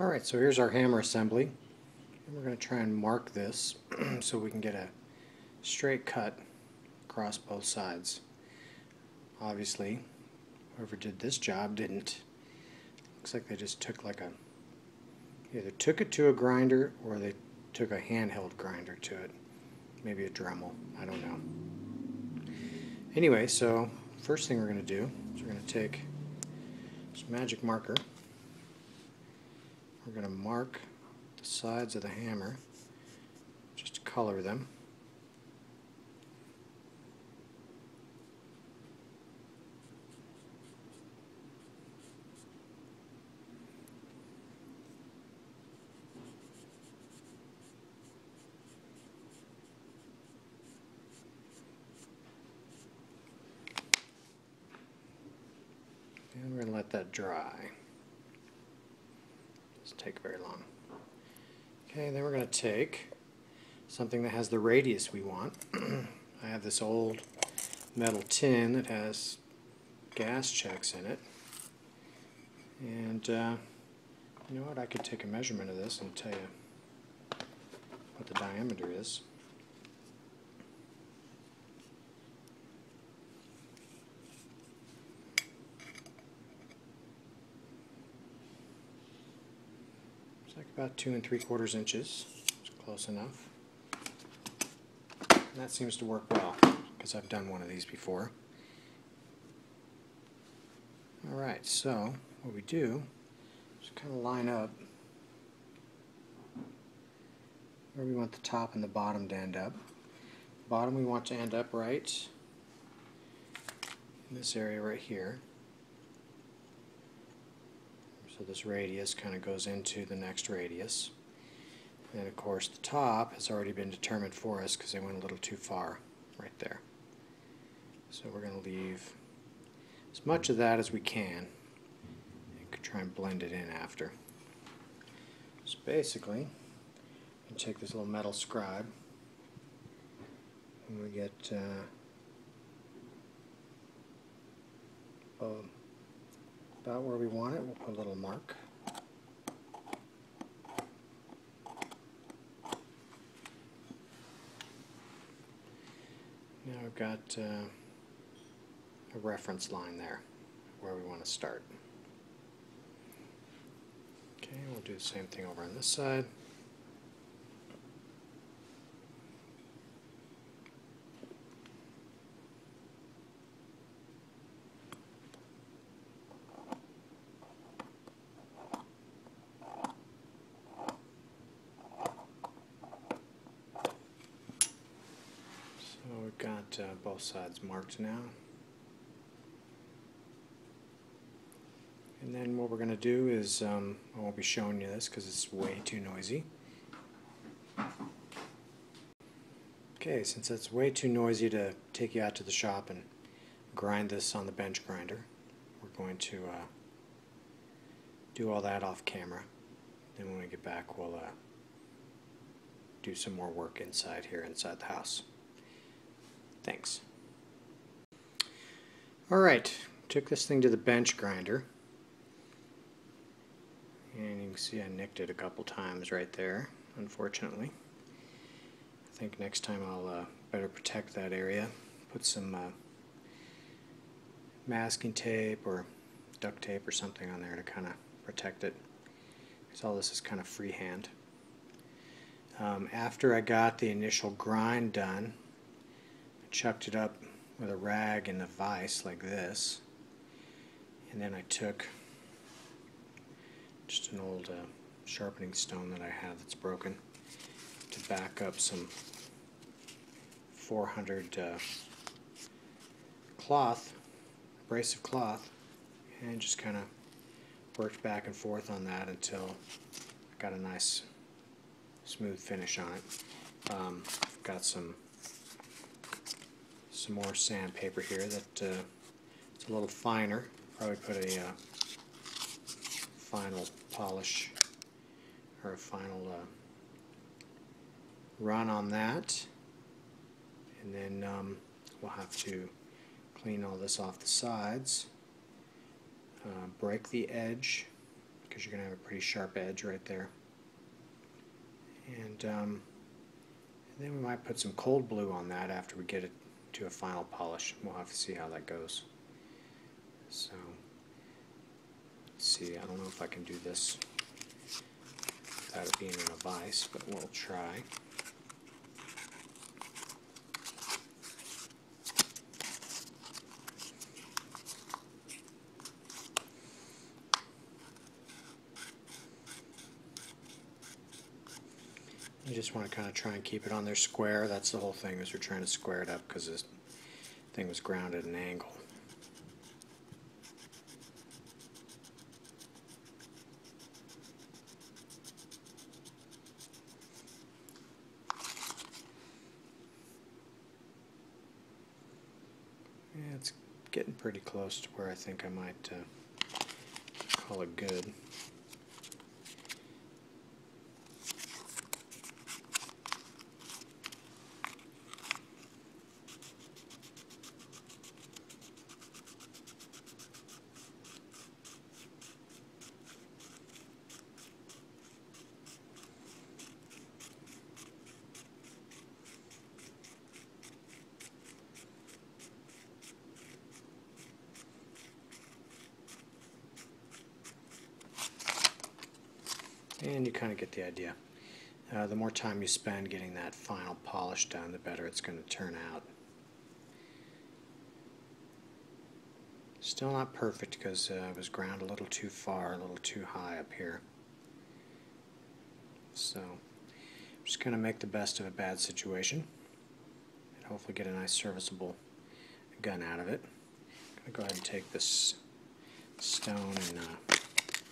Alright, so here's our hammer assembly. And we're going to try and mark this so we can get a straight cut across both sides. Obviously, whoever did this job didn't. Looks like they just took either took it to a grinder or they took a handheld grinder to it. Maybe a Dremel, I don't know. Anyway, so first thing we're going to do is we're going to take this magic marker. We're going to mark the sides of the hammer just to color them. And we're going to let that dry. Doesn't take very long. Okay, then we're going to take something that has the radius we want. I have this old metal tin that has gas checks in it. And you know what, I could take a measurement of this and tell you what the diameter is. It's like about 2 3/4 inches. It's close enough. And that seems to work well because I've done one of these before. Alright, so what we do is kind of line up where we want the top and the bottom to end up. Bottom we want to end up right in this area right here. So this radius kind of goes into the next radius. And of course the top has already been determined for us because they went a little too far right there. So we're going to leave as much of that as we can. You could try and blend it in after. So basically, you take this little metal scribe and we get about where we want it. We'll put a little mark. Now I've got a reference line there where we want to start. Okay, we'll do the same thing over on this side. So we've got both sides marked now. And then what we're going to do is, I won't be showing you this because it's way too noisy. Okay, since it's way too noisy to take you out to the shop and grind this on the bench grinder, we're going to do all that off camera. Then when we get back, we'll do some more work inside here, inside the house. Thanks. Alright, took this thing to the bench grinder. And you can see I nicked it a couple times right there, unfortunately. I think next time I'll better protect that area. Put some masking tape or duct tape or something on there to kind of protect it. Because all this is kind of freehand. After I got the initial grind done, I chucked it up with a rag in a vise like this. And then I took just an old sharpening stone that I have that's broken to back up some 400 cloth, abrasive cloth, and just kind of worked back and forth on that until I got a nice smooth finish on it. I've got some more sandpaper here that it's a little finer. Probably put a final polish or a final run on that, and then we'll have to clean all this off the sides, break the edge because you're going to have a pretty sharp edge right there. And then we might put some cold blue on that after we get it to a final polish. We'll have to see how that goes. So, let's see, I don't know if I can do this without it being in a vise, but we'll try. You just want to kind of try and keep it on there square. That's the whole thing, is we're trying to square it up because this thing was ground at an angle. Yeah, it's getting pretty close to where I think I might call it good. And you kind of get the idea. The more time you spend getting that final polish done, the better it's going to turn out. Still not perfect because it was ground a little too far, a little too high up here. So I'm just going to make the best of a bad situation and hopefully get a nice serviceable gun out of it. I'm going to go ahead and take this stone and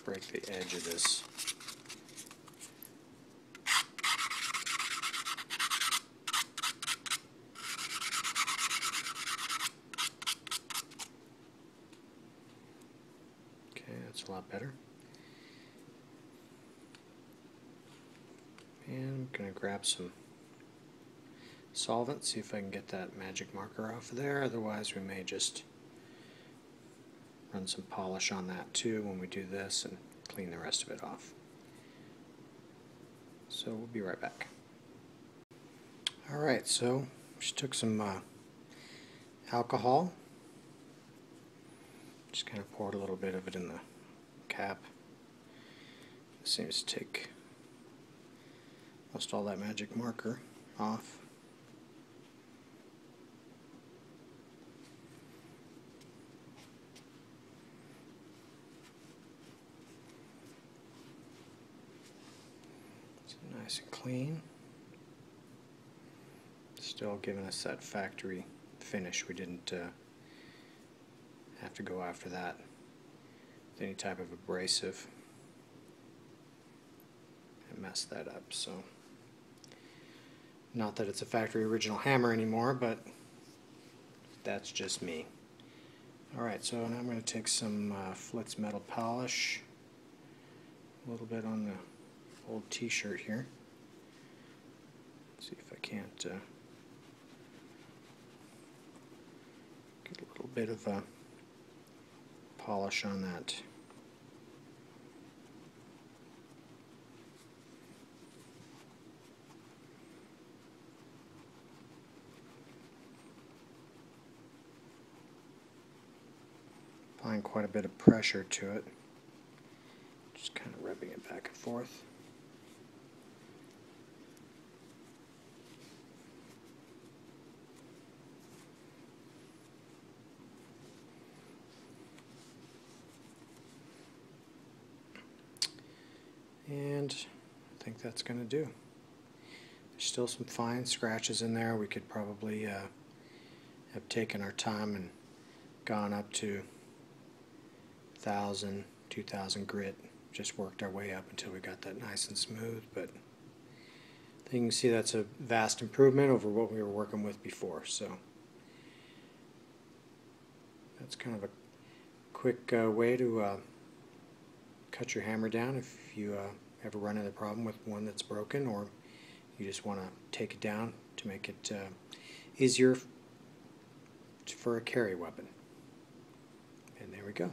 break the edge of this. That's a lot better. And I'm going to grab some solvent, see if I can get that magic marker off of there. Otherwise we may just run some polish on that too when we do this and clean the rest of it off. So we'll be right back. Alright, so just took some alcohol, just kind of poured a little bit of it in the cap. This seems to take most all that magic marker off. It's nice and clean. Still giving us that factory finish. We didn't have to go after that with any type of abrasive and mess that up. So, not that it's a factory original hammer anymore, but that's just me. Alright, so now I'm going to take some Flitz metal polish, a little bit on the old t-shirt here. See if I can't get a little bit of polish on that. Applying quite a bit of pressure to it, just kind of rubbing it back and forth. And I think that's going to do. There's still some fine scratches in there. We could probably have taken our time and gone up to 1,000, 2,000 grit. Just worked our way up until we got that nice and smooth. But you can see that's a vast improvement over what we were working with before. So that's kind of a quick way to cut your hammer down if you ever run into a problem with one that's broken, or you just want to take it down to make it easier for a carry weapon. And there we go.